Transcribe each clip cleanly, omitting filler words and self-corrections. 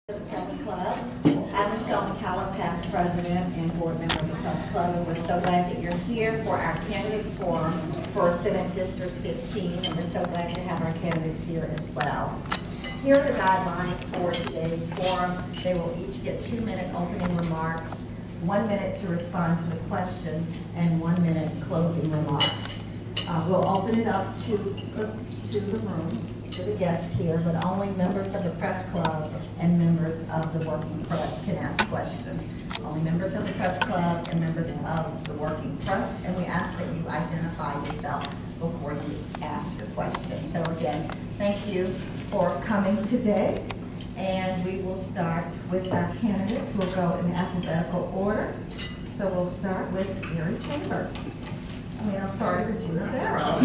The Press Club. I'm Michelle McCallum, past president and board member of the Press Club, and we're so glad that you're here for our candidates forum for Senate District 15, and we're so glad to have our candidates here as well. Here are the guidelines for today's forum. They will each get 2-minute opening remarks, 1 minute to respond to the question, and 1 minute closing remarks. We'll open it up to the room, to the guests here, but only members of the Press Club and members of the working press can ask questions. Only members of the Press Club and members of the working press, and we ask that you identify yourself before you ask the question. So again, thank you for coming today, and we will start with our candidates. We'll go in alphabetical order. So we'll start with Gary Chambers. I'm sorry, Regina Barrow.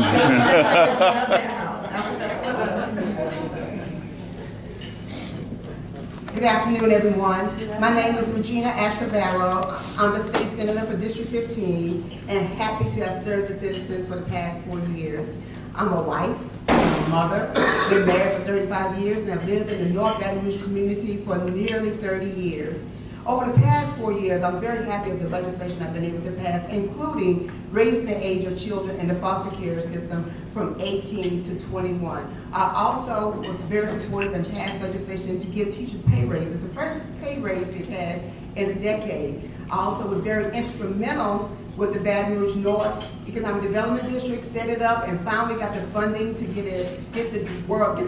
Good afternoon, everyone. My name is Regina Asher Barrow. I'm the state senator for District 15 and happy to have served the citizens for the past 4 years. I'm a wife, I'm a mother, been married for 35 years, and have lived in the North Baton Rouge community for nearly 30 years. Over the past 4 years, I'm very happy with the legislation I've been able to pass, including raising the age of children in the foster care system from 18 to 21. I also was very supportive and passed legislation to give teachers pay raises, the first pay raise they've had in a decade. I also was very instrumental with the Baton Rouge North Economic Development District, set it up, and finally got the funding to get the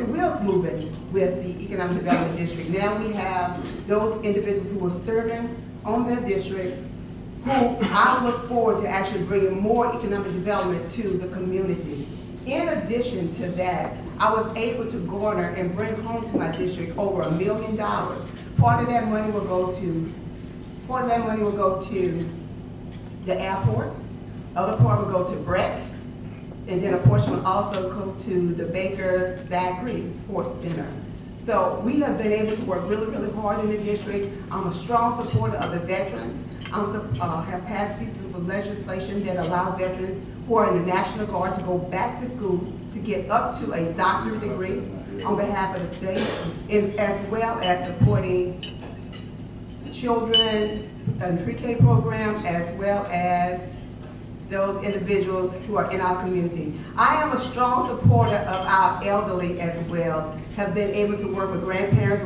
wheels moving with the Economic Development District. Now we have those individuals who are serving on that district who I look forward to actually bringing more economic development to the community. In addition to that, I was able to garner and bring home to my district over $1 million. Part of that money will go to the airport, other part will go to BREC, and then a portion will also go to the Baker Zachary Sports Center. So we have been able to work really, really hard in the district. I'm a strong supporter of the veterans. I have passed pieces of legislation that allow veterans who are in the National Guard to go back to school to get up to a doctorate degree on behalf of the state, and as well as supporting children and pre-K program, as well as those individuals who are in our community. I am a strong supporter of our elderly as well. Have been able to work with grandparents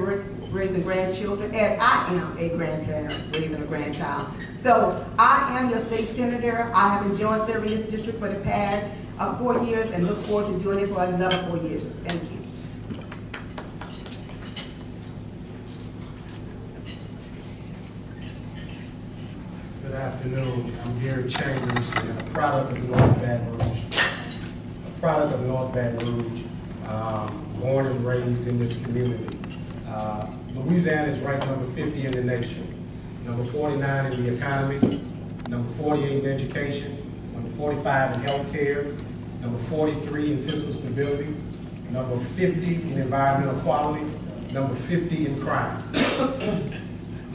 raising grandchildren, as I am a grandparent raising a grandchild. So I am your state senator. I have enjoyed serving this district for the past 4 years and look forward to doing it for another 4 years. Thank you. Good afternoon. I'm Gary Chambers, and a product of North Baton Rouge. A product of North Baton Rouge, born and raised in this community. Louisiana is ranked number 50 in the nation, number 49 in the economy, number 48 in education, number 45 in health care, number 43 in fiscal stability, number 50 in environmental quality, number 50 in crime.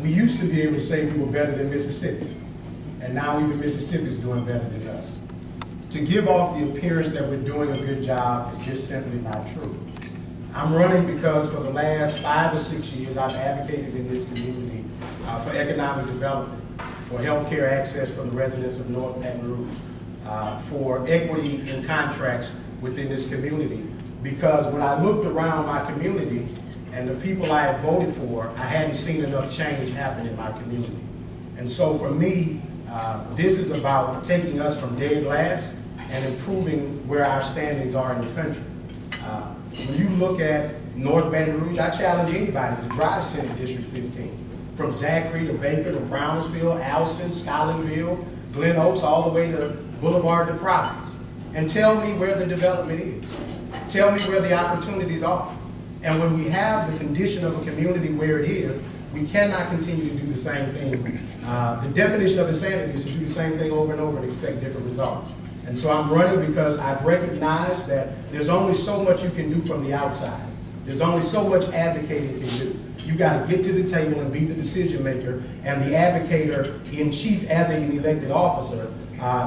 We used to be able to say we were better than Mississippi, and now even Mississippi is doing better than us. To give off the appearance that we're doing a good job is just simply not true. I'm running because for the last 5 or 6 years I've advocated in this community for economic development, for health care access for the residents of North Baton Rouge, for equity in contracts within this community, because when I looked around my community and the people I had voted for, I hadn't seen enough change happen in my community. And so for me, this is about taking us from dead last and improving where our standings are in the country. When you look at North Baton Rouge, I challenge anybody to drive Senate District 15. From Zachary to Baker to Brownsville, Alson, Scotlandville, Glen Oaks, all the way to Boulevard to Providence. And tell me where the development is. Tell me where the opportunities are. And when we have the condition of a community where it is, we cannot continue to do the same thing. The definition of insanity is to do the same thing over and over and expect different results. And so I'm running because I've recognized that there's only so much you can do from the outside. There's only so much advocating can do. You got to get to the table and be the decision maker and the advocator in chief as an elected officer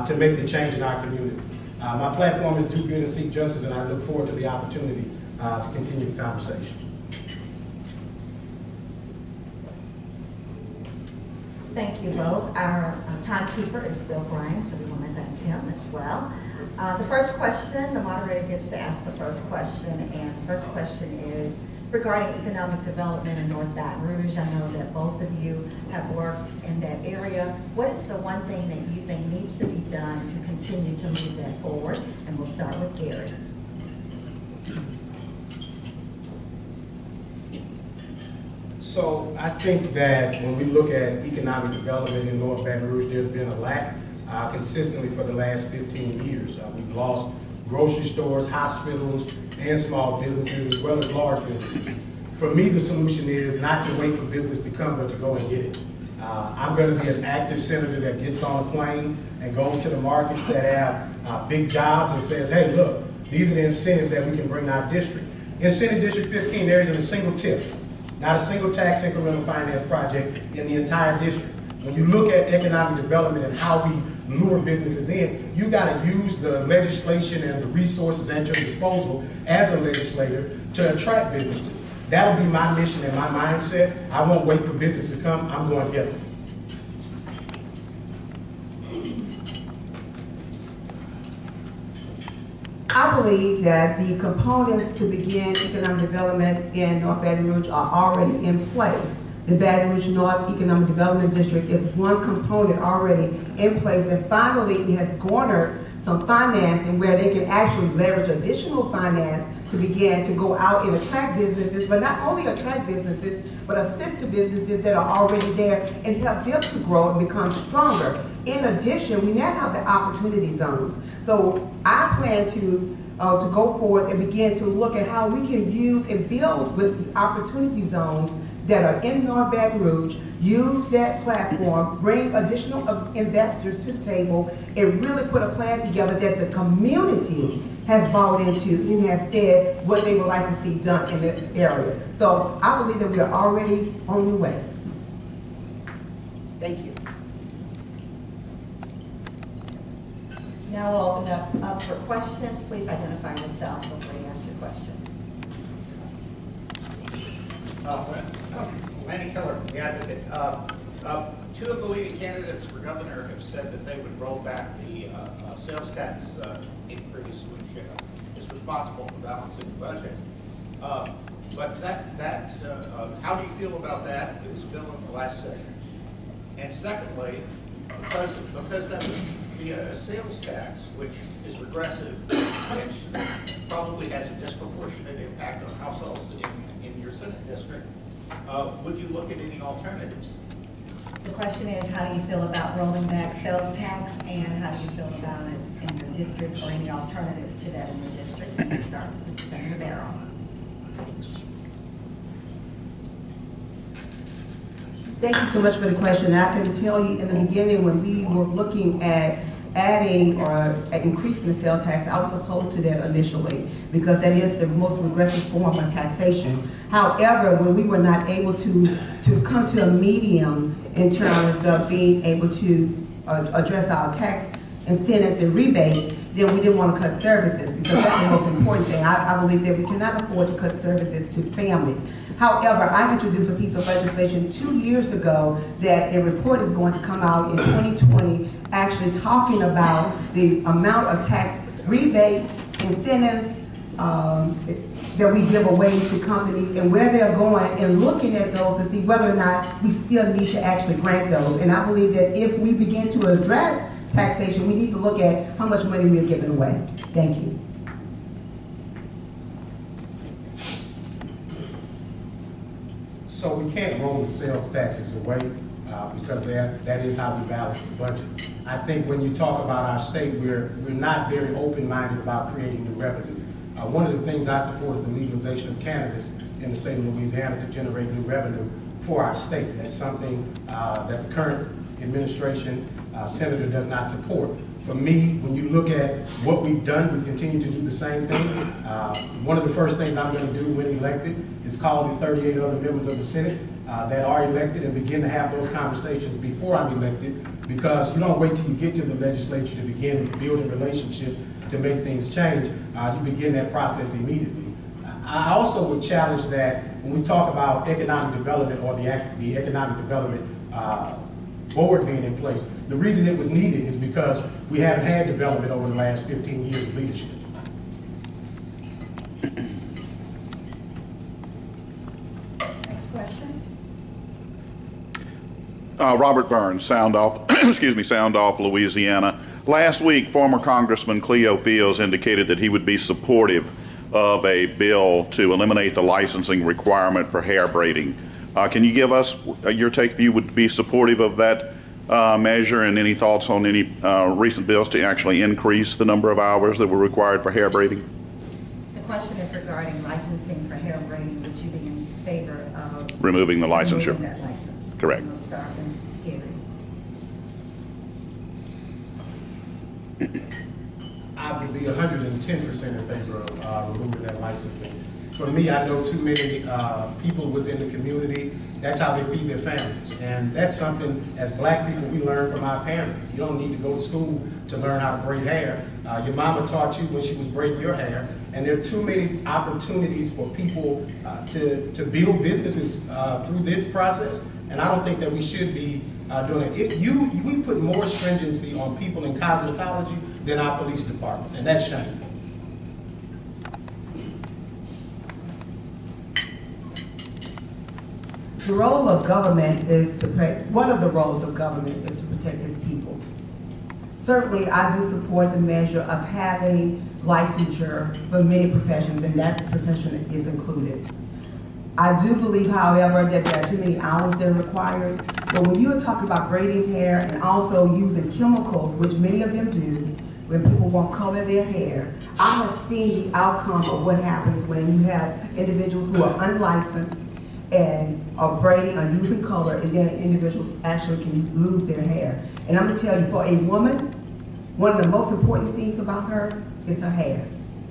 to make the change in our community. My platform is do good and seek justice, and I look forward to the opportunity to continue the conversation. Thank you both. Our timekeeper is Bill Bryan, so we want to thank him as well. The first question, the moderator gets to ask the first question, and the first question is regarding economic development in North Baton Rouge. I know that both of you have worked in that area. What is the one thing that you think needs to be done to continue to move that forward? And we'll start with Gary. So I think that when we look at economic development in North Baton Rouge, there's been a lack consistently for the last 15 years. We've lost grocery stores, hospitals, and small businesses, as well as large businesses. For me, the solution is not to wait for business to come, but to go and get it. I'm going to be an active senator that gets on a plane and goes to the markets that have big jobs and says, hey, look, these are the incentives that we can bring to our district. In Senate District 15, there isn't a single TIF, not a single tax incremental finance project in the entire district. When you look at economic development and how we lure businesses in, you got to use the legislation and the resources at your disposal as a legislator to attract businesses. That'll be my mission and my mindset. I won't wait for business to come. I'm going to get them. I believe that the components to begin economic development in North Baton Rouge are already in play. The Baton Rouge North Economic Development District is one component already in place, and finally it has garnered some financing where they can actually leverage additional finance to begin to go out and attract businesses, but not only attract businesses, but assist the businesses that are already there and help them to grow and become stronger. In addition, we now have the opportunity zones. So I plan to go forward and begin to look at how we can use and build with the opportunity zones that are in North Baton Rouge, use that platform, bring additional investors to the table, and really put a plan together that the community has bought into and has said what they would like to see done in the area. So I believe that we are already on the way. Thank you. Now we'll open up for questions. Please identify yourself before you ask your question. Lanny Keller, the advocate. Two of the leading candidates for governor have said that they would roll back the sales tax increase, which is responsible for balancing the budget. But how do you feel about that? It was a bill in the last session. And secondly, because that was a sales tax, which is regressive, which probably has a disproportionate impact on households in your Senate district, would you look at any alternatives? The question is, how do you feel about rolling back sales tax, and how do you feel about it in your district, or any alternatives to that in your district? And you start with Senator Barrow. Thank you so much for the question. I can tell you in the beginning when we were looking at adding or increasing the sales tax, I was opposed to that initially because that is the most regressive form of taxation. However, when we were not able to come to a medium in terms of being able to address our tax incentives and rebates, then we didn't want to cut services because that's the most important thing. I believe that we cannot afford to cut services to families. However, I introduced a piece of legislation 2 years ago that a report is going to come out in 2020 actually talking about the amount of tax rebates, incentives that we give away to companies and where they're going, and looking at those to see whether or not we still need to actually grant those. And I believe that if we begin to address taxation, we need to look at how much money we are giving away. Thank you. So we can't roll the sales taxes away because that is how we balance the budget. I think when you talk about our state, we're not very open-minded about creating new revenue. One of the things I support is the legalization of cannabis in the state of Louisiana to generate new revenue for our state. That's something that the current administration, senator does not support. For me, when you look at what we've done, we continue to do the same thing. One of the first things I'm going to do when elected is call the 38 other members of the Senate that are elected and begin to have those conversations before I'm elected, because you don't wait till you get to the legislature to begin building relationships to make things change. You begin that process immediately. I also would challenge that when we talk about economic development or the economic development board being in place. The reason it was needed is because we haven't had development over the last 15 years of leadership. Next question. Robert Burns, Sound Off, excuse me, Sound Off, Louisiana. Last week, former Congressman Cleo Fields indicated that he would be supportive of a bill to eliminate the licensing requirement for hair braiding. Can you give us your take if you would be supportive of that measure, and any thoughts on any recent bills to actually increase the number of hours that were required for hair braiding? The question is regarding licensing for hair braiding. Would you be in favor of Removing the licensure. removing that license? Correct. We'll start with Gary. I would be 110% in favor of removing that licensing. For me, I know too many people within the community, that's how they feed their families. And that's something, as black people, we learn from our parents. You don't need to go to school to learn how to braid hair. Your mama taught you when she was braiding your hair. And there are too many opportunities for people to build businesses through this process. And I don't think that we should be doing it. We put more stringency on people in cosmetology than our police departments, and that's shameful. The role of government is to one of the roles of government is to protect its people. Certainly, I do support the measure of having licensure for many professions, and that profession is included. I do believe, however, that there are too many hours that are required. But when you are talking about braiding hair and also using chemicals, which many of them do, when people won't color their hair, I have seen the outcome of what happens when you have individuals who are unlicensed and are braiding or using color, and then individuals actually can lose their hair. And I'm gonna tell you, for a woman, one of the most important things about her is her hair.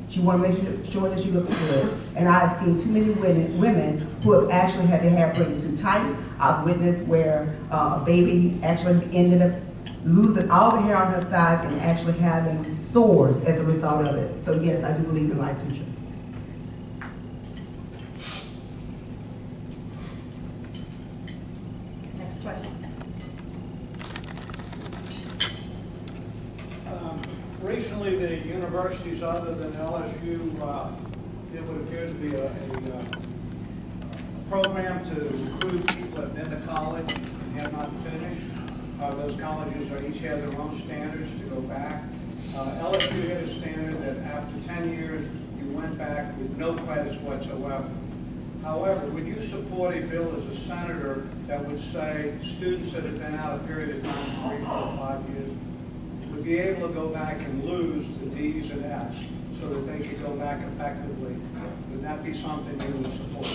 She want to make sure that she looks good. And I've seen too many women who have actually had their hair braided too tight. I've witnessed where a baby actually ended up losing all the hair on her sides and actually having sores as a result of it. So yes, I do believe in licensure. Next question. Recently, the universities other than LSU, it would appear to be a program to recruit people that have been to college and have not finished. Those colleges each have their own standards to go back. LSU had a standard that after 10 years, you went back with no credits whatsoever. However, would you support a bill as a senator that would say students that have been out a period of time, 3, 4, 5 years, would be able to go back and lose the D's and F's so that they could go back effectively? Would that be something you would support?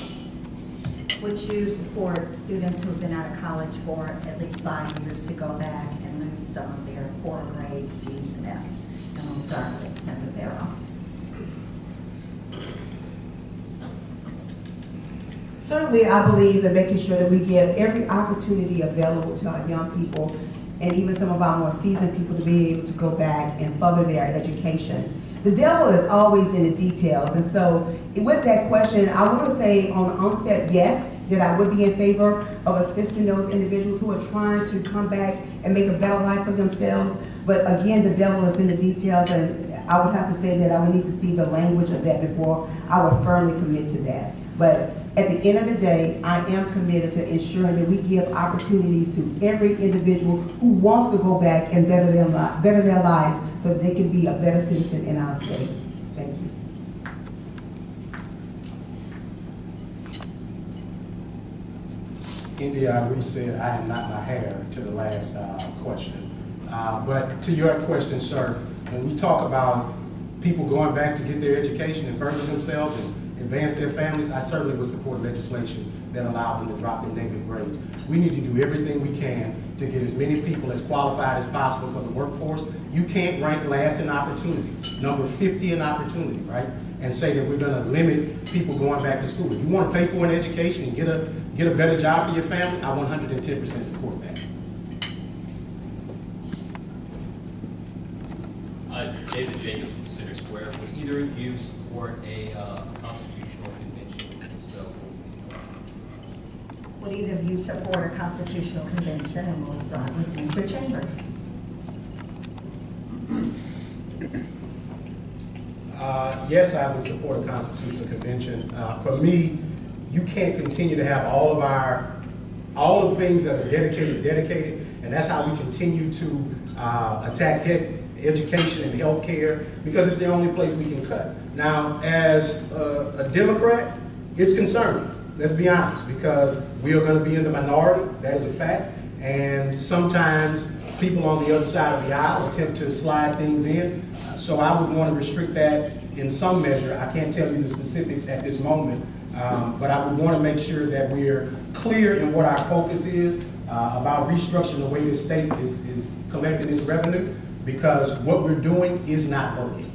Would you support students who've been out of college for at least 5 years to go back and lose some of their poor grades, D's and F's? And we'll start with Senator Barrow. Certainly, I believe in making sure that we give every opportunity available to our young people and even some of our more seasoned people to be able to go back and further their education. The devil is always in the details, and so with that question, I want to say on the onset, yes, that I would be in favor of assisting those individuals who are trying to come back and make a better life for themselves. But again, the devil is in the details, and I would have to say that I would need to see the language of that before I would firmly commit to that. But at the end of the day, I am committed to ensuring that we give opportunities to every individual who wants to go back and better their lives so that they can be a better citizen in our state. Thank you. India, we said I am not my hair to the last question. But to your question, sir, when we talk about people going back to get their education and further themselves and advance their families, I certainly would support legislation that allows them to drop their negative grades. We need to do everything we can to get as many people as qualified as possible for the workforce. You can't rank last in opportunity, number 50 in opportunity, right? And say that we're going to limit people going back to school. If you want to pay for an education and get a better job for your family, I 110% support that. David Jacobs from Center Square. Would either of you support a constitutional convention? So, Would either of you support a constitutional convention? And we'll start with Mr. Chambers. Yes, I would support a constitutional convention. For me, you can't continue to have all of the things that are dedicated, and that's how we continue to attack education and healthcare, because it's the only place we can cut. Now, as a Democrat, it's concerning, let's be honest, because we are going to be in the minority, that is a fact, and sometimes people on the other side of the aisle attempt to slide things in, so I would want to restrict that in some measure. I can't tell you the specifics at this moment, but I would want to make sure that we're clear in what our focus is about restructuring the way the state is collecting its revenue, because what we're doing is not working.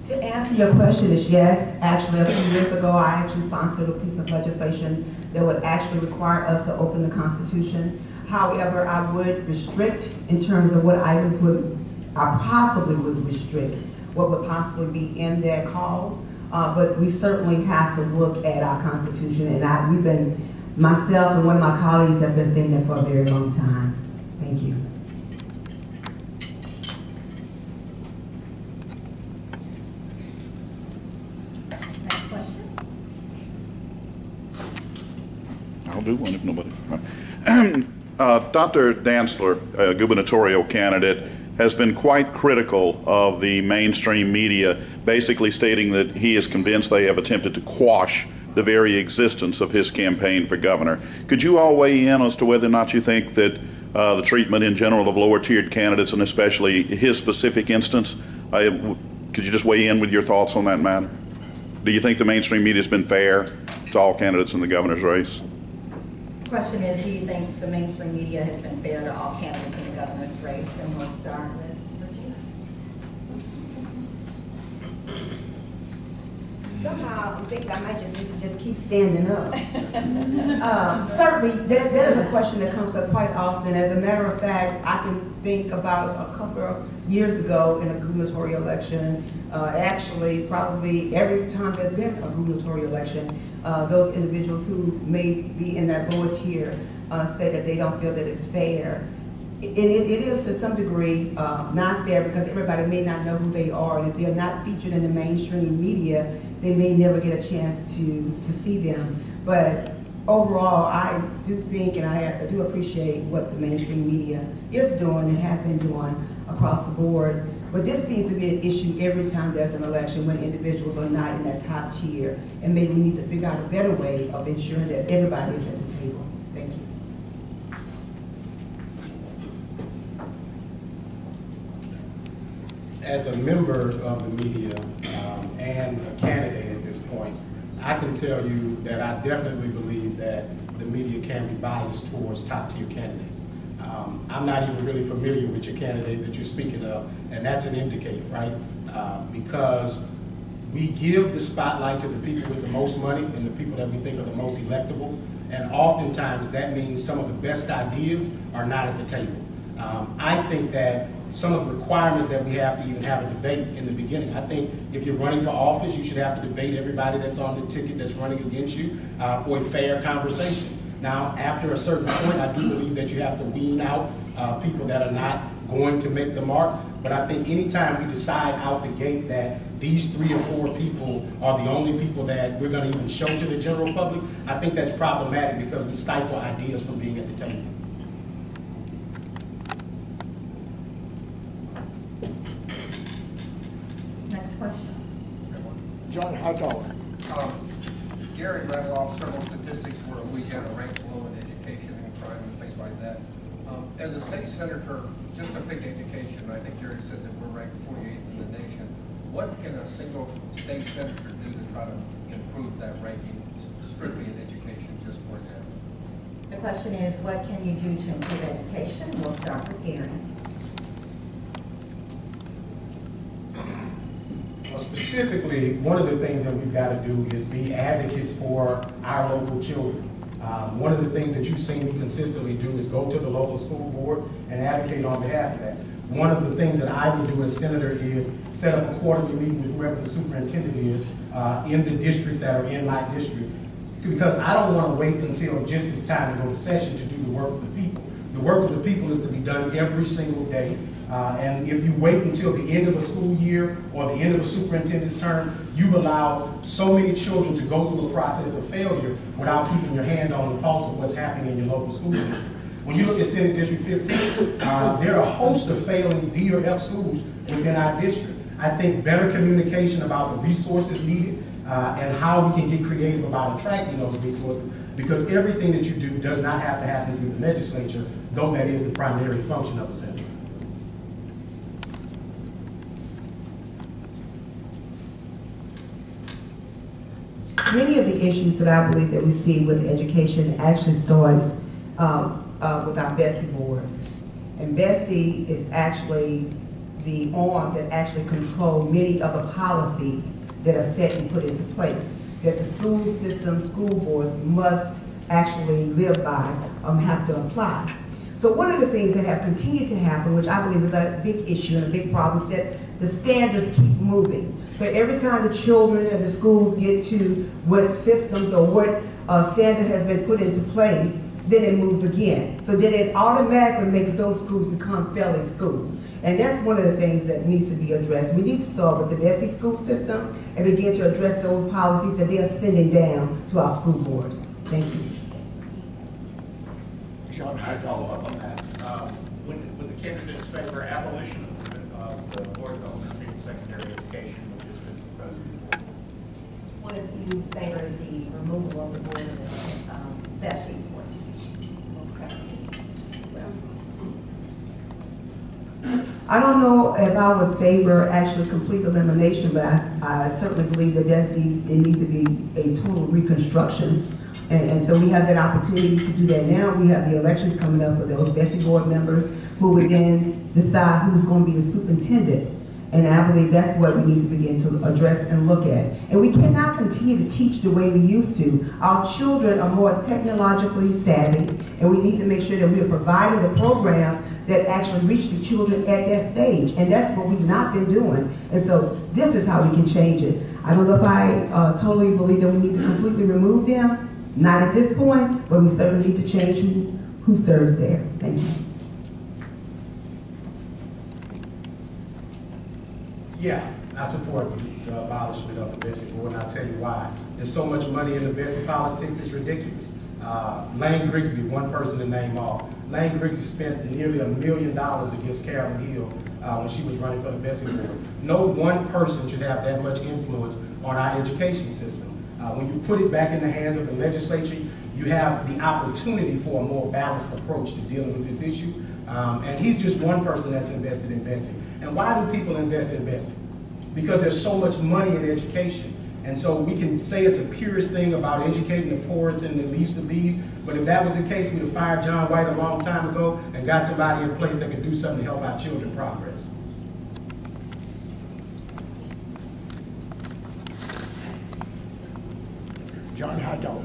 To answer your question is yes. Actually, a few years ago, I actually sponsored a piece of legislation that would actually require us to open the Constitution. However, I would restrict in terms of what items I possibly would restrict, what would possibly be in that call. But we certainly have to look at our Constitution, and myself and one of my colleagues have been saying that for a very long time. Thank you. Next question. I'll do one if nobody. Dr. Dantzler, a gubernatorial candidate, has been quite critical of the mainstream media, basically stating that he is convinced they have attempted to quash the very existence of his campaign for governor. Could you all weigh in as to whether or not you think that the treatment in general of lower tiered candidates, and especially his specific instance, could you just weigh in with your thoughts on that matter? Do you think the mainstream media has been fair to all candidates in the governor's race? The question is, do you think the mainstream media has been fair to all candidates in the governor's race? And we'll start with Regina. Somehow, I'm thinking I might just need to just keep standing up. Certainly, there's a question that comes up quite often. As a matter of fact, I can think about a couple of years ago in a gubernatorial election, actually probably every time there's been a gubernatorial election, those individuals who may be in that lower tier say that they don't feel that it's fair. And it is to some degree not fair, because everybody may not know who they are, and if they're not featured in the mainstream media, they may never get a chance to see them. But overall, I do think, and I do appreciate what the mainstream media is doing and have been doing across the board. But this seems to be an issue every time there's an election, when individuals are not in that top tier, and maybe we need to figure out a better way of ensuring that everybody is at the table. Thank you. As a member of the media and a candidate at this point, I can tell you that I definitely believe that the media can be biased towards top tier candidates. I'm not even really familiar with your candidate that you're speaking of, and that's an indicator, right? Because we give the spotlight to the people with the most money and the people that we think are the most electable, and oftentimes that means some of the best ideas are not at the table. I think that some of the requirements that we have to even have a debate in the beginning. I think if you're running for office, you should have to debate everybody that's on the ticket that's running against you for a fair conversation. Now, after a certain point, I do believe that you have to wean out people that are not going to make the mark. But I think anytime we decide out the gate that these 3 or 4 people are the only people that we're going to even show to the general public, I think that's problematic, because we stifle ideas from being at the table. Next question. John Hightower. Gary rattled off several statistics where Louisiana ranks low in education and crime and things like that. As a state senator, just to pick education, I think Gary said that we're ranked 48th in the nation. What can a single state senator do to try to improve that ranking strictly in education, just for example? The question is, what can you do to improve education? We'll start with Gary. Well, specifically, one of the things that we've got to do is be advocates for our local children. One of the things that you've seen me consistently do is go to the local school board and advocate on behalf of that. One of the things that I will do as senator is set up a quarterly meeting with whoever the superintendent is in the districts that are in my district, because I don't want to wait until just it's time to go to session to do the work of the people. The work of the people is to be done every single day. And if you wait until the end of a school year or the end of a superintendent's term, you've allowed so many children to go through a process of failure without keeping your hand on the pulse of what's happening in your local school district. When you look at Senate District 15, there are a host of failing D or F schools within our district. I think better communication about the resources needed and how we can get creative about attracting those resources, because everything that you do does not have to happen through the legislature, though that is the primary function of a senator. Many of the issues that I believe that we see with education actually starts with our Bessie board. And Bessie is actually the arm that actually controls many of the policies that are set and put into place, that the school system, school boards must actually live by, have to apply. So one of the things that have continued to happen, which I believe is a big issue and a big problem, is that the standards keep moving. So every time the children and the schools get to what systems or what standard has been put into place, then it moves again. So then it automatically makes those schools become failing schools. And that's one of the things that needs to be addressed. We need to start with the Bessie school system and begin to address those policies that they are sending down to our school boards. Thank you. John I follow Hightower. up on that. Would the candidates favor abolition of the Board of Elementary and Secondary Education, which has been proposed before? Would you favor the removal of the board of Bessie board? I don't know if I would favor actually complete elimination, but I certainly believe that it needs to be a total reconstruction. And so we have that opportunity to do that now. We have the elections coming up with those Bessie board members who would then decide who's going to be the superintendent. And I believe that's what we need to begin to address and look at. And we cannot continue to teach the way we used to. Our children are more technologically savvy, and we need to make sure that we are providing the programs that actually reach the children at that stage. And that's what we've not been doing. And so this is how we can change it. I don't know if I totally believe that we need to completely remove them. Not at this point, but we certainly need to change who serves there. Thank you. Yeah, I support the abolishment of the Bessie board, and I'll tell you why. There's so much money in the Bessie politics, it's ridiculous. Lane Grigsby, one person to name all. Lane Grigsby spent nearly $1 million against Carolyn Hill when she was running for the Bessie board. No one person should have that much influence on our education system. When you put it back in the hands of the legislature, you have the opportunity for a more balanced approach to dealing with this issue. And he's just one person that's invested in Bessie. And why do people invest in Bessie? Because there's so much money in education. And so we can say it's a purist thing about educating the poorest and the least of these, but if that was the case, we'd have fired John White a long time ago and got somebody in place that could do something to help our children progress. John Hightower.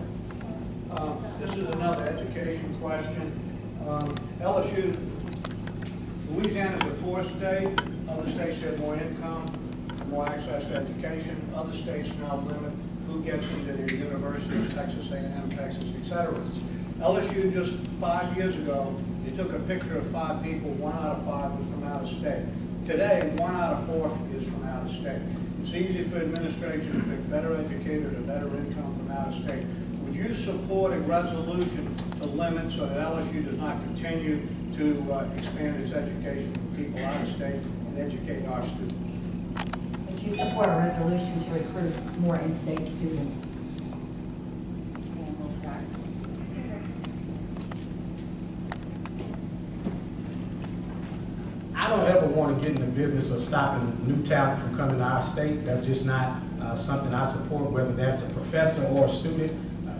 This is another education question. LSU, Louisiana is a poor state. Other states have more income, more access to education. Other states now limit who gets into their universities, Texas A&M, Texas, etc. LSU just 5 years ago, they took a picture of 5 people, 1 out of 5 was from out of state. Today, 1 out of 4 is from out of state. It's easy for administration to pick better educators and better income from out of state. Would you support a resolution to limit so that LSU does not continue to expand its education for people out of state and educate our students? Would you support a resolution to recruit more in-state students? And we'll start. I don't ever want to get in the business of stopping new talent from coming to our state. That's just not something I support, whether that's a professor or a student.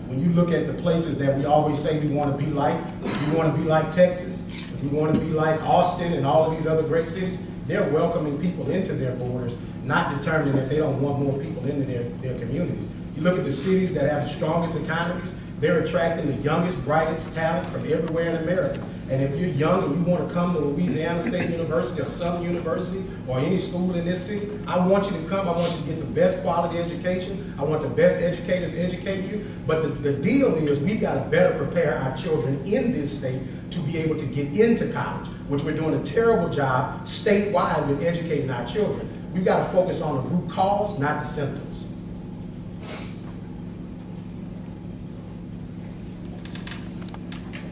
When you look at the places that we always say we want to be like, if we want to be like Texas, if we want to be like Austin and all of these other great cities, they're welcoming people into their borders, not determining that they don't want more people into their communities. You look at the cities that have the strongest economies, they're attracting the youngest, brightest talent from everywhere in America. And if you're young and you want to come to Louisiana State University or Southern University or any school in this city, I want you to come. I want you to get the best quality education. I want the best educators educating you. But the deal is we've got to better prepare our children in this state to be able to get into college, which we're doing a terrible job statewide with educating our children. We've got to focus on the root cause, not the symptoms.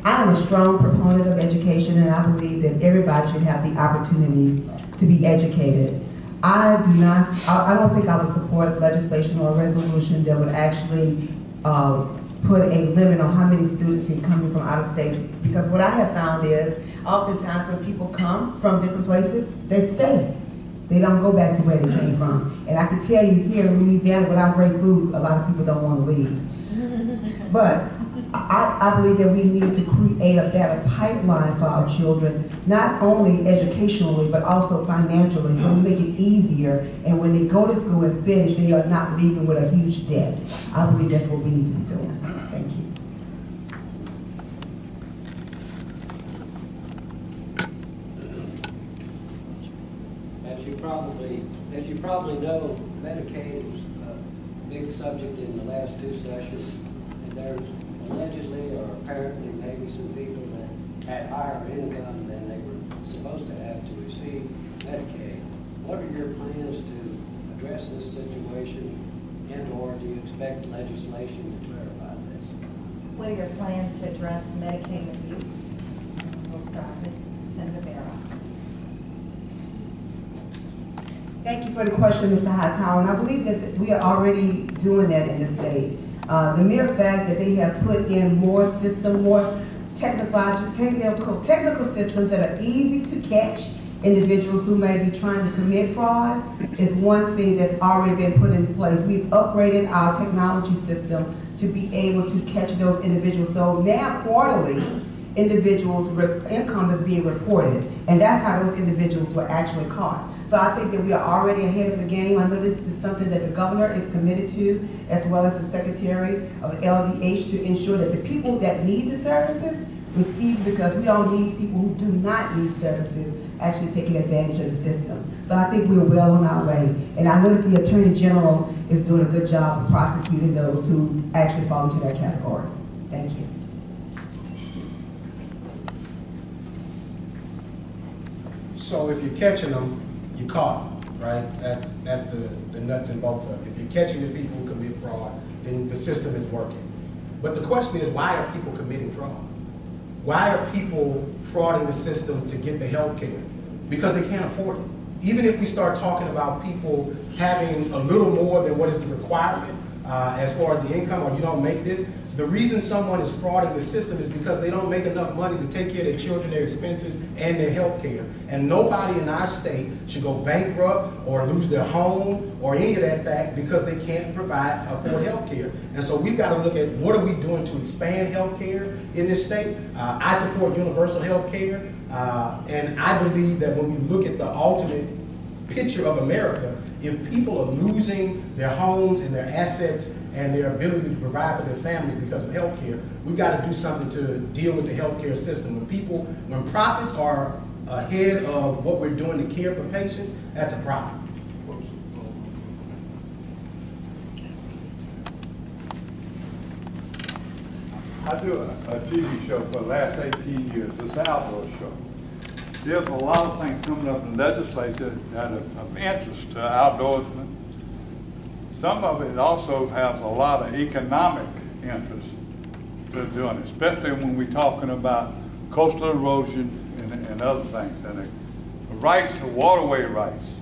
I am a strong proponent of education, and I believe that everybody should have the opportunity to be educated. I don't think I would support legislation or a resolution that would actually put a limit on how many students can come in from out of state. Because what I have found is, oftentimes when people come from different places, they stay. They don't go back to where they came from. And I can tell you, here in Louisiana, without great food, a lot of people don't want to leave. But I believe that we need to create a better pipeline for our children, not only educationally, but also financially, so we make it easier. And when they go to school and finish, they are not leaving with a huge debt. I believe that's what we need to be doing. Thank you. As you probably know, Medicaid is a big subject in the last two sessions, and there's allegedly or apparently maybe some people that had higher income than they were supposed to have to receive Medicaid. What are your plans to address this situation, and/or do you expect legislation to clarify this? What are your plans to address Medicaid abuse? We'll start with Senator Barrow. Thank you for the question, Mr. Hightower. And I believe that we are already doing that in the state. The mere fact that they have put in more technical systems that are easy to catch individuals who may be trying to commit fraud is one thing that's already been put in place. We've upgraded our technology system to be able to catch those individuals. So now quarterly, individuals' income is being reported, and that's how those individuals were actually caught. So I think that we are already ahead of the game. I know this is something that the governor is committed to, as well as the secretary of LDH, to ensure that the people that need the services receive, because we don't need people who do not need services actually taking advantage of the system. So I think we're well on our way. And I know that the Attorney General is doing a good job of prosecuting those who actually fall into that category. Thank you. So if you're catching them, you caught them, right? That's the nuts and bolts of it. If you're catching the people who commit fraud, then the system is working. But the question is, why are people committing fraud? Why are people frauding the system to get the health care? Because they can't afford it. Even if we start talking about people having a little more than what is the requirement as far as the income, or you don't make this, the reason someone is frauding the system is because they don't make enough money to take care of their children, their expenses, and their health care. And nobody in our state should go bankrupt or lose their home or any of that fact because they can't afford health care. And so we've got to look at what are we doing to expand health care in this state. I support universal health care, and I believe that when we look at the ultimate picture of America, if people are losing their homes and their assets and their ability to provide for their families because of health care, we've got to do something to deal with the health care system. When profits are ahead of what we're doing to care for patients, that's a problem. I do a TV show for the last 18 years. It's an outdoor show. There's a lot of things coming up in the legislature that are of interest to outdoorsmen. Some of it also has a lot of economic interest to doing it, especially when we're talking about coastal erosion and other things. And the rights, the waterway rights,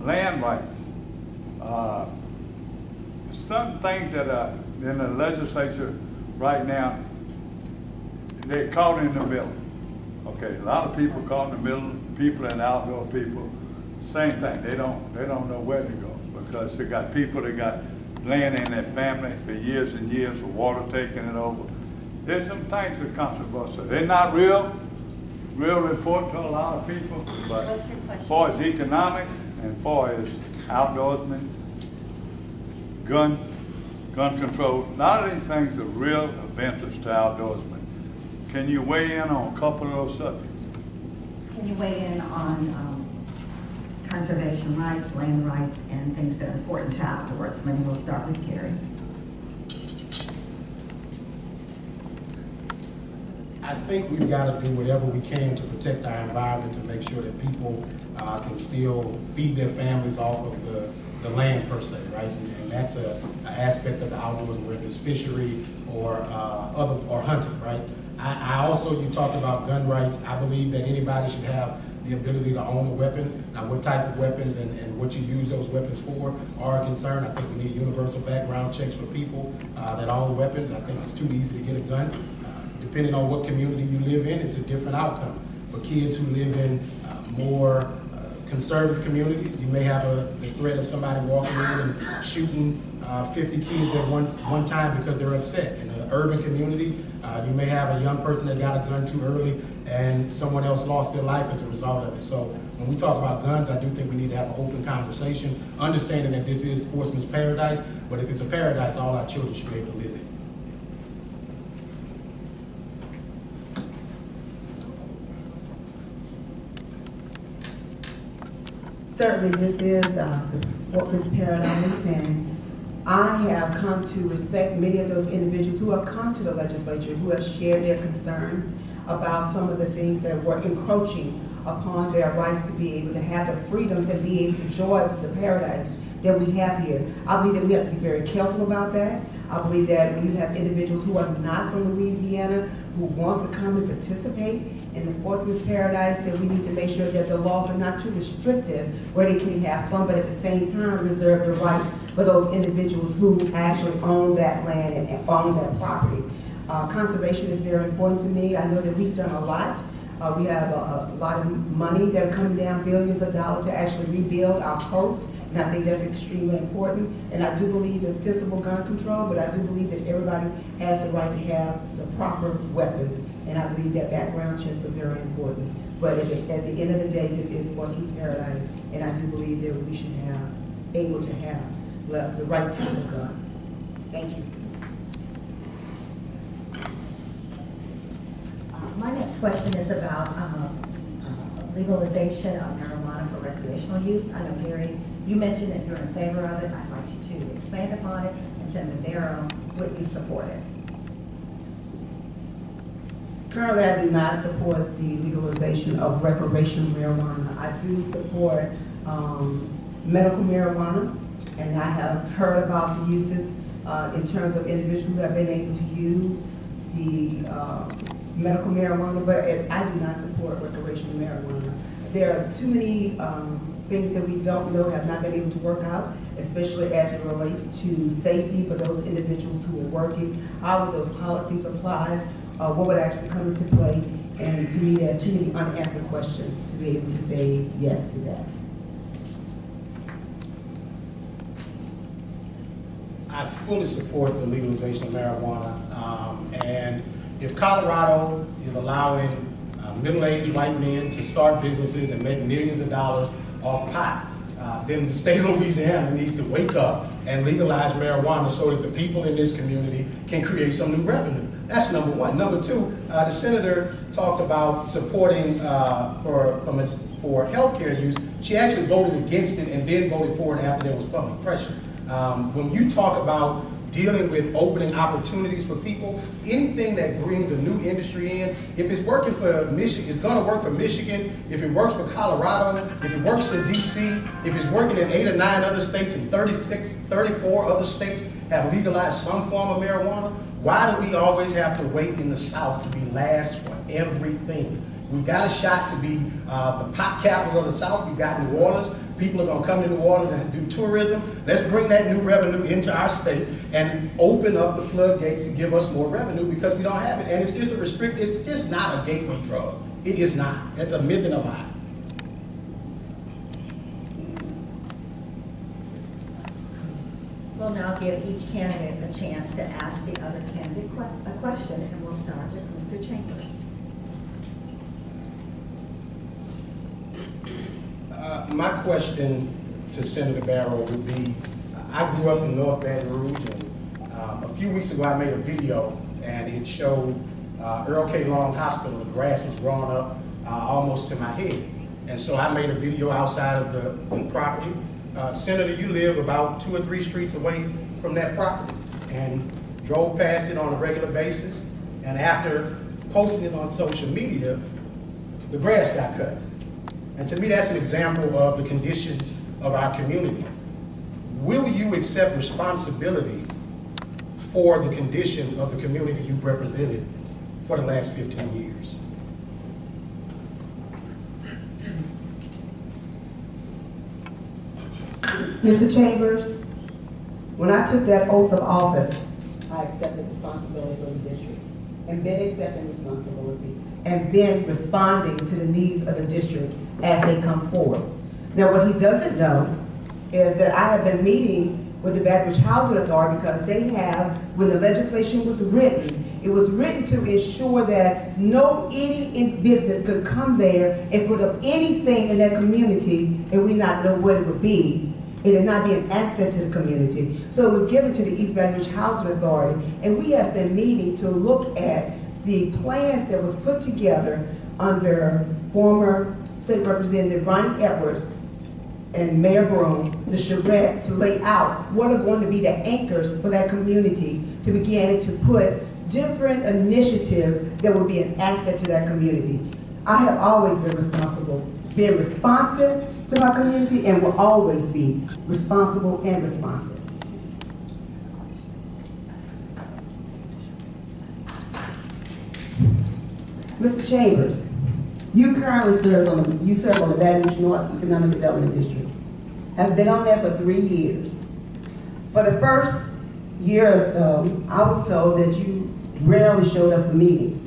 land rights, some things that are in the legislature right now, they're caught in the middle. Okay, a lot of people caught in the middle, people and outdoor people, same thing. They don't know where to go because they got people that got land in their family for years and years of water taking it over. There's some things that are controversial. They're not real important to a lot of people, but as far as economics and as far as outdoorsmen, gun control, a lot of these things are real of interest to outdoorsmen. Can you weigh in on a couple of those subjects? Can you weigh in on conservation rights, land rights, and things that are important to outdoors? Maybe we'll start with Gary. I think we've got to do whatever we can to protect our environment, to make sure that people can still feed their families off of the land per se, right? And that's an aspect of the outdoors, whether it's fishery or hunting, right? I also, you talked about gun rights. I believe that anybody should have the ability to own a weapon. Now, what type of weapons and what you use those weapons for are a concern. I think we need universal background checks for people that own weapons. I think it's too easy to get a gun. Depending on what community you live in, it's a different outcome. For kids who live in more conservative communities, you may have the threat of somebody walking in and shooting 50 kids at one time because they're upset. In an urban community, you may have a young person that got a gun too early and someone else lost their life as a result of it. So when we talk about guns, I do think we need to have an open conversation, understanding that this is sportsman's paradise, but if it's a paradise, all our children should be able to live in it. Certainly, this is sportsman's paradise, and I have come to respect many of those individuals who have come to the legislature, who have shared their concerns about some of the things that were encroaching upon their rights to be able to have the freedoms and be able to enjoy the paradise that we have here. I believe that we have to be very careful about that. I believe that when you have individuals who are not from Louisiana who wants to come and participate in the sportsman's paradise, that we need to make sure that the laws are not too restrictive where they can have fun, but at the same time reserve the rights for those individuals who actually own that land and own that property. Conservation is very important to me. I know that we've done a lot. We have a lot of money that are coming down, billions of dollars, to actually rebuild our coast. And I think that's extremely important. And I do believe in sensible gun control, but I do believe that everybody has the right to have the proper weapons. And I believe that background checks are very important. But at the end of the day, this is sportsman's paradise, and I do believe that we should have, able to have the right type of guns. Thank you. My next question is about legalization of marijuana for recreational use. I know, Gary, you mentioned that you're in favor of it. I'd like you to expand upon it, and Senator Barrow, would you support it? Currently, I do not support the legalization of recreational marijuana. I do support medical marijuana, and I have heard about the uses in terms of individuals who have been able to use the medical marijuana, but I do not support recreational marijuana. There are too many things that we don't know, have not been able to work out, especially as it relates to safety for those individuals who are working. How would those policies apply? What would actually come into play? And to me, there are too many unanswered questions to be able to say yes to that. I fully support the legalization of marijuana. And if Colorado is allowing middle-aged white men to start businesses and make millions of dollars off pot, then the state of Louisiana needs to wake up and legalize marijuana so that the people in this community can create some new revenue. That's number one. Number two, the senator talked about supporting for healthcare use. She actually voted against it and then voted for it after there was public pressure. When you talk about dealing with opening opportunities for people, anything that brings a new industry in, if it's working for Michigan, it's going to work for Michigan. If it works for Colorado, if it works in DC, if it's working in 8 or 9 other states and 34 other states have legalized some form of marijuana, why do we always have to wait in the South to be last for everything? We've got a shot to be the pot capital of the South. We've got New Orleans. People are going to come to New Orleans and do tourism. Let's bring that new revenue into our state and open up the floodgates to give us more revenue, because we don't have it. And it's just it's just not a gateway drug. It is not. It's a myth and a lie. We'll now give each candidate a chance to ask the other candidate a question, and we'll start with Mr. Chambers. My question to Senator Barrow would be, I grew up in North Baton Rouge, and a few weeks ago I made a video, and it showed Earl K. Long Hospital, the grass was growing up almost to my head. And so I made a video outside of the property. Senator, you live about 2 or 3 streets away from that property, and drove past it on a regular basis. And after posting it on social media, the grass got cut. And to me, that's an example of the conditions of our community. Will you accept responsibility for the condition of the community you've represented for the last 15 years? Mr. Chambers, when I took that oath of office, I accepted responsibility for the district, and been accepting responsibility, and been responding to the needs of the district as they come forward. Now, what he doesn't know is that I have been meeting with the Baton Rouge Housing Authority because they have, when the legislation was written, it was written to ensure that any business could come there and put up anything in that community and we not know what it would be. It would not be an asset to the community. So it was given to the East Baton Rouge Housing Authority, and we have been meeting to look at the plans that was put together under former State Representative Ronnie Edwards and Mayor Broome, the charrette, to lay out what are going to be the anchors for that community to begin to put different initiatives that would be an asset to that community. I have always been responsive to my community, and will always be responsible and responsive. Mr. Chambers, you currently serve on the Baton Rouge North Economic Development District. Have been on there for 3 years. For the first year or so, I was told that you rarely showed up for meetings.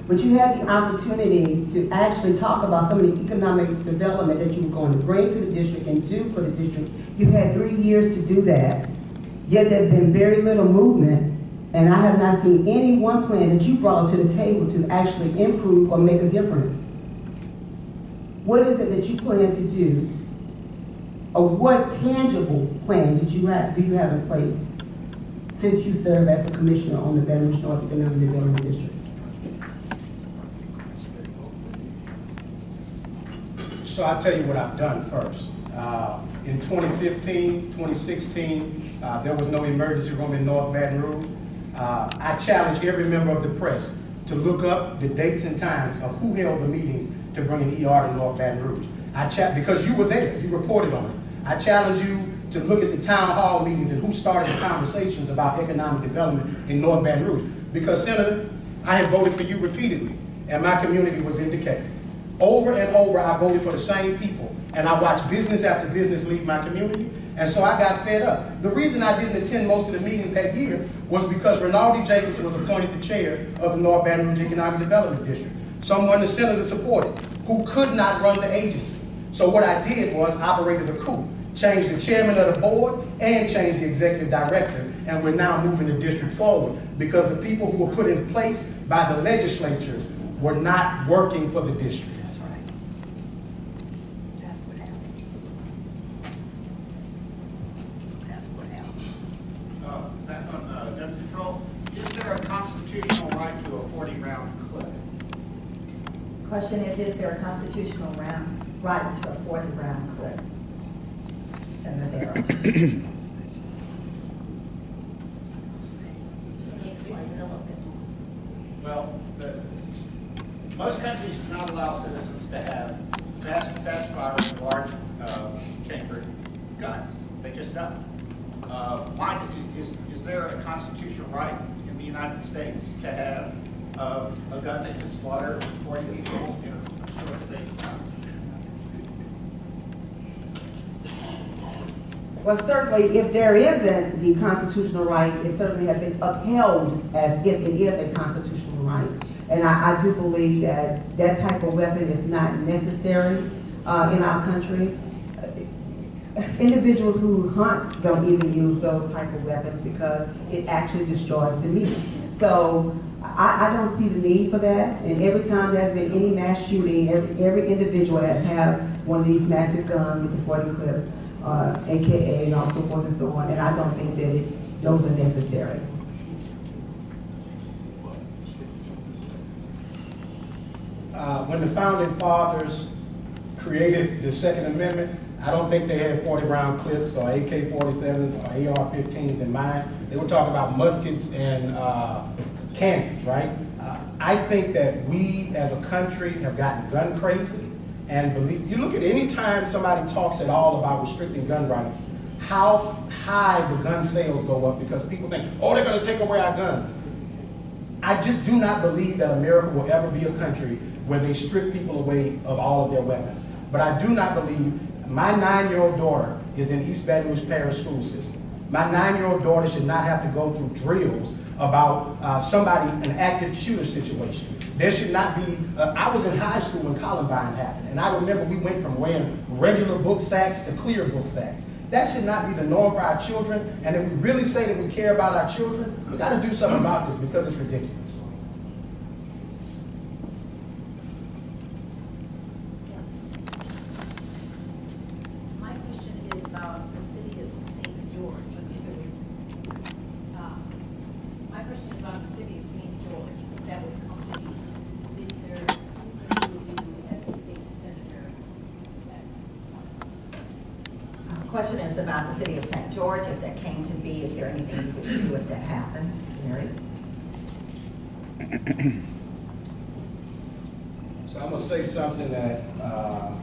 But you had the opportunity to actually talk about some of the economic development that you were going to bring to the district and do for the district. You've had 3 years to do that, yet there's been very little movement, and I have not seen any one plan that you brought to the table to actually improve or make a difference. What is it that you plan to do, or what tangible plan do you have in place since you serve as a commissioner on the Baton Rouge North Economic Development District? So I'll tell you what I've done first. In 2015, 2016, there was no emergency room in North Baton Rouge. I challenge every member of the press to look up the dates and times of who held the meetings to bring an ER to North Baton Rouge. Because you were there, you reported on it. I challenge you to look at the town hall meetings and who started the conversations about economic development in North Baton Rouge. Because, Senator, I have voted for you repeatedly, and my community was in decay. Over and over, I voted for the same people, and I watched business after business leave my community, and so I got fed up. The reason I didn't attend most of the meetings that year was because Rinaldi Jacobs was appointed the chair of the North Baton Rouge Economic Development District, someone the senator supported, who could not run the agency. So what I did was operated a coup, changed the chairman of the board and changed the executive director, and we're now moving the district forward because the people who were put in place by the legislatures were not working for the district. Back on gun control, is there a constitutional right to a 40-round clip? Question is there a constitutional right to a 40-round clip? Senator Barrow. Can you explain it a little bit? Well, most countries do not allow citizens to have fast-firing, large chambered guns. They just don't. Why is there a constitutional right in the United States to have a gun that can slaughter 40 people in a short space of time? Well, certainly, if there isn't the constitutional right, it certainly has been upheld as if it is a constitutional right. And I do believe that that type of weapon is not necessary in our country. Individuals who hunt don't even use those type of weapons because it actually destroys the meat. So I don't see the need for that. And every time there's been any mass shooting, every individual has had one of these massive guns with the 40 clips, AKA, and all so forth and so on. And I don't think that those are necessary. when the founding fathers created the Second Amendment, I don't think they had 40-round clips or AK-47s or AR-15s in mind. They were talking about muskets and cannons, right? I think that we as a country have gotten gun crazy, and believe, you look at any time somebody talks at all about restricting gun rights, how high the gun sales go up because people think, oh, they're going to take away our guns. I just do not believe that America will ever be a country where they strip people away of all of their weapons. But I do not believe, my 9-year-old daughter is in East Baton Rouge Parish school system. My 9-year-old daughter should not have to go through drills about an active shooter situation. There should not be, I was in high school when Columbine happened, and I remember we went from wearing regular book sacks to clear book sacks. That should not be the norm for our children, and if we really say that we care about our children, we got to do something about this because it's ridiculous. My question is about the city of St. George. My question is about the city of St. George, if that would come to be. Is there, who would you as a state senator that wants? The question is about the city of St. George. If that came to be, is there anything you would do if that happens? Mary? So I'm going to say something that, I'm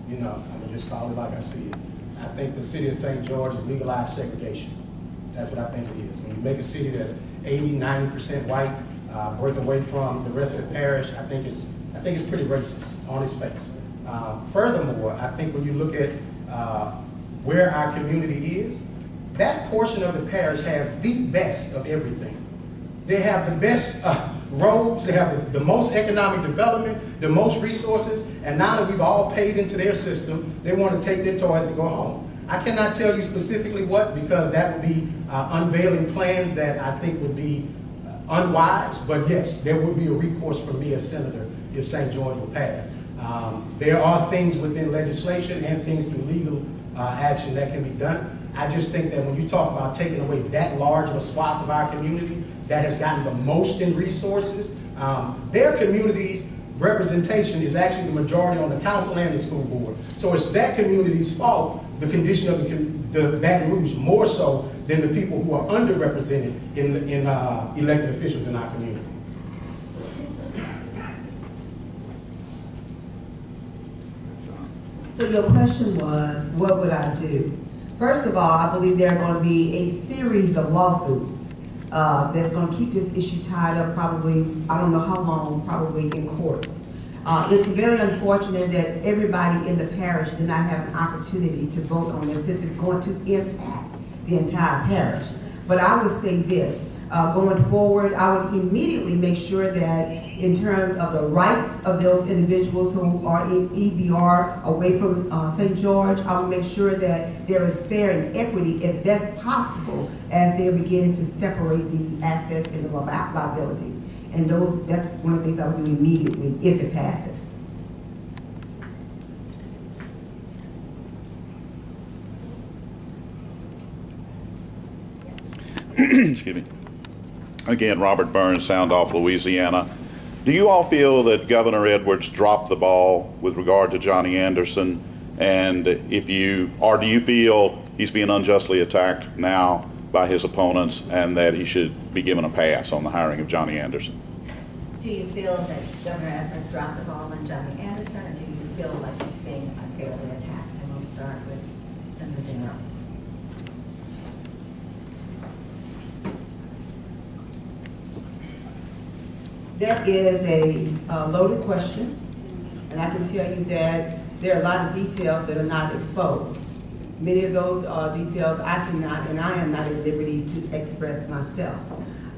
going to just call it like I see it. I think the city of St. George is legalized segregation. That's what I think it is. When you make a city that's 80, 90% white, break away from the rest of the parish, I think it's pretty racist on its face. Furthermore, I think when you look at where our community is, that portion of the parish has the best of everything. They have the best roads, they have the most economic development, the most resources, and now that we've all paid into their system, they want to take their toys and go home. I cannot tell you specifically what, because that would be unveiling plans that I think would be unwise, but yes, there would be a recourse for me as senator if St. George were passed. There are things within legislation and things through legal action that can be done. I just think that when you talk about taking away that large of a swath of our community that has gotten the most in resources, their community's representation is actually the majority on the council and the school board. So it's that community's fault, the condition of the Baton Rouge, more so than the people who are underrepresented in elected officials in our community. So your question was, what would I do? First of all, I believe there are going to be a series of lawsuits that's going to keep this issue tied up probably, I don't know how long, probably in courts. It's very unfortunate that everybody in the parish did not have an opportunity to vote on this since it's going to impact the entire parish. But I would say this, going forward, I would immediately make sure that in terms of the rights of those individuals who are in EBR away from St. George, I would make sure that there is fair and equity if best possible as they're beginning to separate the access and the liabilities. And that's one of the things I would do immediately if it passes. Excuse me. Again, Robert Burns, Sound Off, Louisiana. Do you all feel that Governor Edwards dropped the ball with regard to Johnny Anderson? And do you feel he's being unjustly attacked now by his opponents and that he should be given a pass on the hiring of Johnny Anderson? Do you feel that Governor Edwards dropped the ball on Johnny Anderson, or do you feel like he's being unfairly attacked? And we'll start with Senator General. That is a loaded question, and I can tell you that there are a lot of details that are not exposed. Many of those details I cannot, and I am not at liberty to express myself.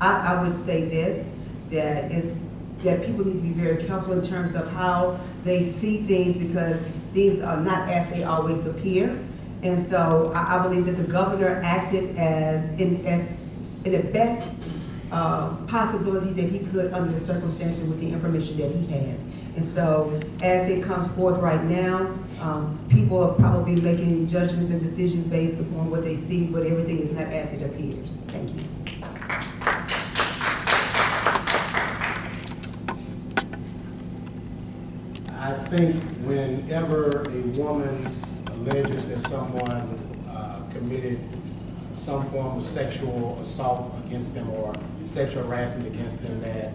I would say this, that people need to be very careful in terms of how they see things, because things are not as they always appear. And so I believe that the governor acted in the best possibility that he could under the circumstances with the information that he had. And so as it comes forth right now, people are probably making judgments and decisions based upon what they see, but everything is not as it appears. Thank you. think whenever a woman alleges that someone committed some form of sexual assault against them or sexual harassment against them, that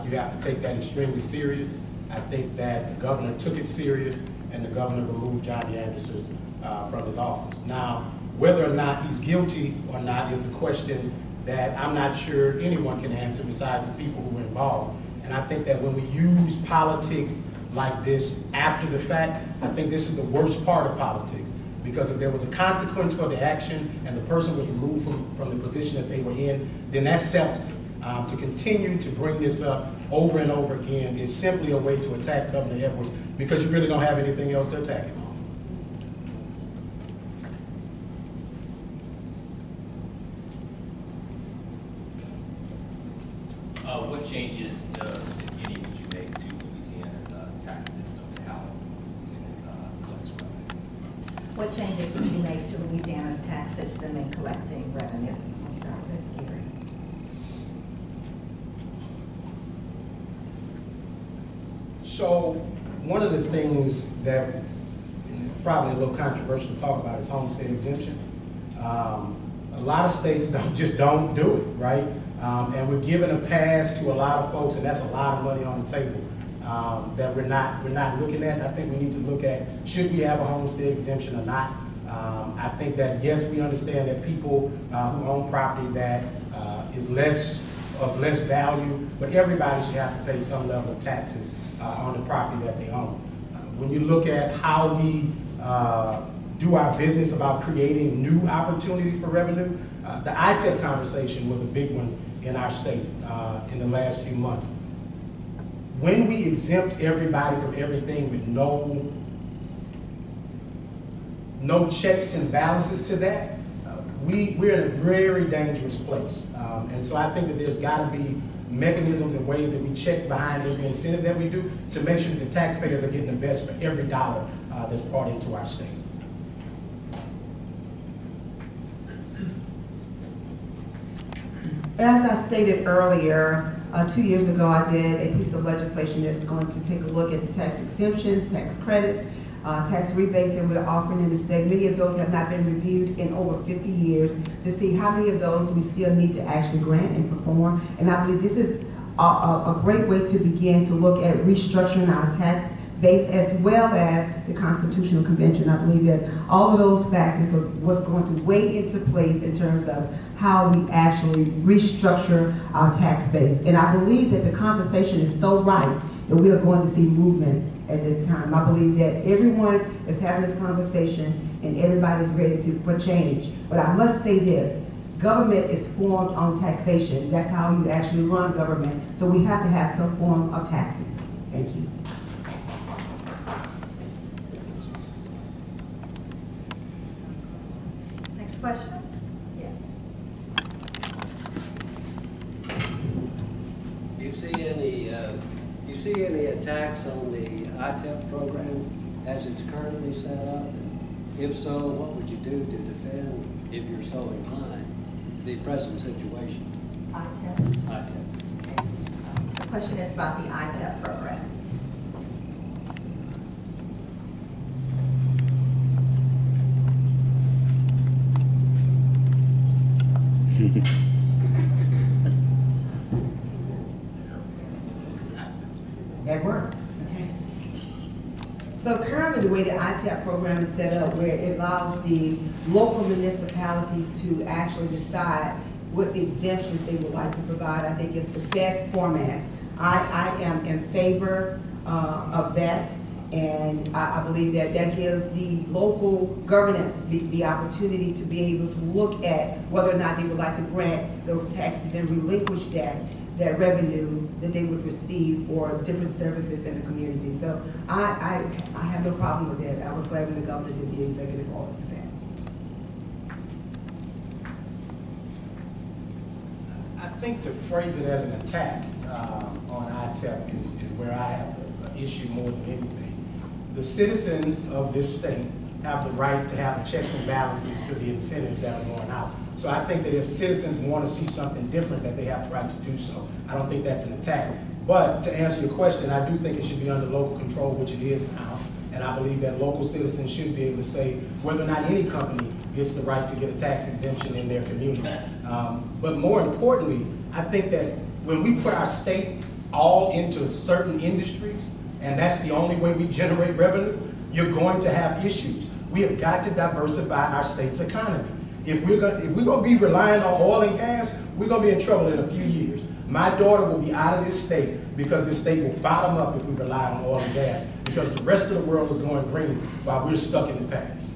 you have to take that extremely serious. I think that the governor took it serious, and the governor removed Johnny Anderson from his office. Now, whether or not he's guilty or not is the question that I'm not sure anyone can answer besides the people who were involved. And I think that when we use politics like this after the fact, I think this is the worst part of politics. Because if there was a consequence for the action and the person was removed from the position that they were in, then that settles it. To continue to bring this up over and over again is simply a way to attack Governor Edwards, because you really don't have anything else to attack him on. What changes, if any, would you make to Louisiana's tax system and how Louisiana collects revenue? What changes would you make to Louisiana's tax system in collecting revenue? I'll start with Gary. So one of the things that, and it's probably a little controversial to talk about, is homestead exemption. A lot of states just don't do it, right? And we're giving a pass to a lot of folks, and that's a lot of money on the table that we're not looking at. I think we need to look at, should we have a homestead exemption or not? I think that, yes, we understand that people who own property that is of less value, but everybody should have to pay some level of taxes on the property that they own. When you look at how we do our business about creating new opportunities for revenue, the ITEP conversation was a big one in our state in the last few months. When we exempt everybody from everything with no checks and balances to that, we're in a very dangerous place. And so I think that there's got to be mechanisms and ways that we check behind every incentive that we do to make sure that the taxpayers are getting the best for every dollar that's brought into our state. As I stated earlier, 2 years ago I did a piece of legislation that's going to take a look at the tax exemptions, tax credits, tax rebates that we're offering in the state. Many of those have not been reviewed in over 50 years to see how many of those we still need to actually grant and perform. And I believe this is a great way to begin to look at restructuring our tax base as well as the Constitutional Convention. I believe that all of those factors are what's going to weigh into place in terms of how we actually restructure our tax base. And I believe that the conversation is so right that we are going to see movement at this time. I believe that everyone is having this conversation and everybody's ready for change. But I must say this, government is formed on taxation. That's how you actually run government. So we have to have some form of taxing. Thank you. Next question? Yes. Do you see any attacks on the ITEP program as it's currently set up? If so, what would you do to defend, if you're so inclined, the present situation? ITEP? ITEP. Okay. The question is about the ITEP program. That worked. Okay. So currently, the way the ITEP program is set up, where it allows the local municipalities to actually decide what the exemptions they would like to provide, I think is the best format. I am in favor of that, and I believe that that gives the local governance the opportunity to be able to look at whether or not they would like to grant those taxes and relinquish that revenue that they would receive for different services in the community. So I have no problem with that. I was glad when the governor did the executive order for that. I think to phrase it as an attack on ITEP is where I have an issue more than anything. The citizens of this state have the right to have checks and balances to the incentives that are going out. So I think that if citizens want to see something different, that they have the right to do so. I don't think that's an attack. But to answer your question, I do think it should be under local control, which it is now. And I believe that local citizens should be able to say whether or not any company gets the right to get a tax exemption in their community. But more importantly, I think that when we put our state all into certain industries, and that's the only way we generate revenue, you're going to have issues. We have got to diversify our state's economy. If we're going to be relying on oil and gas, we're going to be in trouble in a few years. My daughter will be out of this state because this state will bottom up if we rely on oil and gas, because the rest of the world is going green while we're stuck in the past.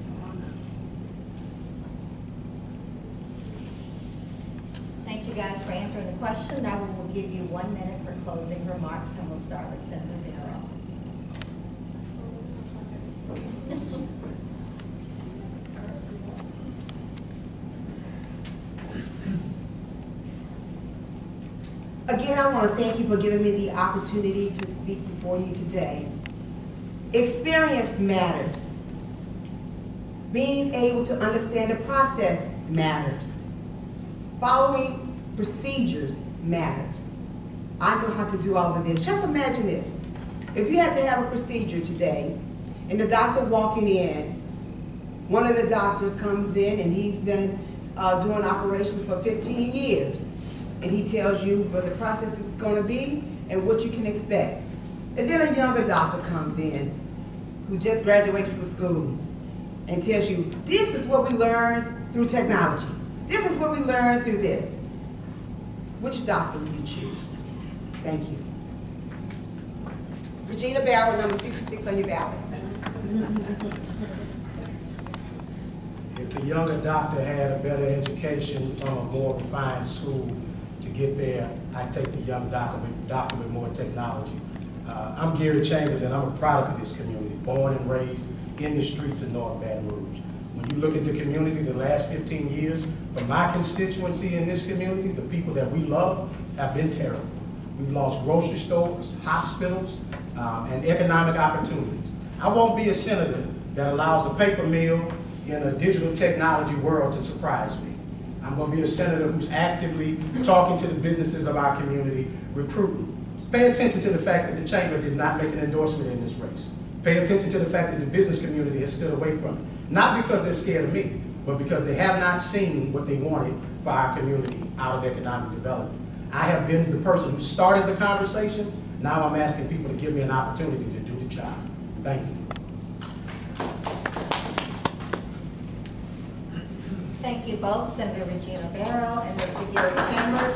Thank you guys for answering the question. Now we will give you 1 minute for closing remarks, and we'll start with Senator Darrow. Again, I want to thank you for giving me the opportunity to speak before you today. Experience matters. Being able to understand the process matters. Following procedures matters. I know how to do all of this. Just imagine this. If you had to have a procedure today, and the doctor walking in, one of the doctors comes in and he's been doing operations for 15 years. And he tells you what the process is going to be and what you can expect. And then a younger doctor comes in who just graduated from school and tells you, this is what we learned through technology. This is what we learned through this. Which doctor will you choose? Thank you. Regina Barrow, number 66 on your ballot. If the younger doctor had a better education from a more refined school to get there, I'd take the young doctor with more technology. I'm Gary Chambers, and I'm a product of this community, born and raised in the streets of North Baton Rouge. When you look at the community the last 15 years, for my constituency in this community, the people that we love have been terrible. We've lost grocery stores, hospitals, and economic opportunities. I won't be a senator that allows a paper mill in a digital technology world to surprise me. I'm going to be a senator who's actively talking to the businesses of our community, recruiting. Pay attention to the fact that the chamber did not make an endorsement in this race. Pay attention to the fact that the business community has stood away from it. Not because they're scared of me, but because they have not seen what they wanted for our community out of economic development. I have been the person who started the conversations. Now I'm asking people to give me an opportunity to do the job. Thank you. Thank you both, Senator Regina Barrow and Mr. Gary Chambers.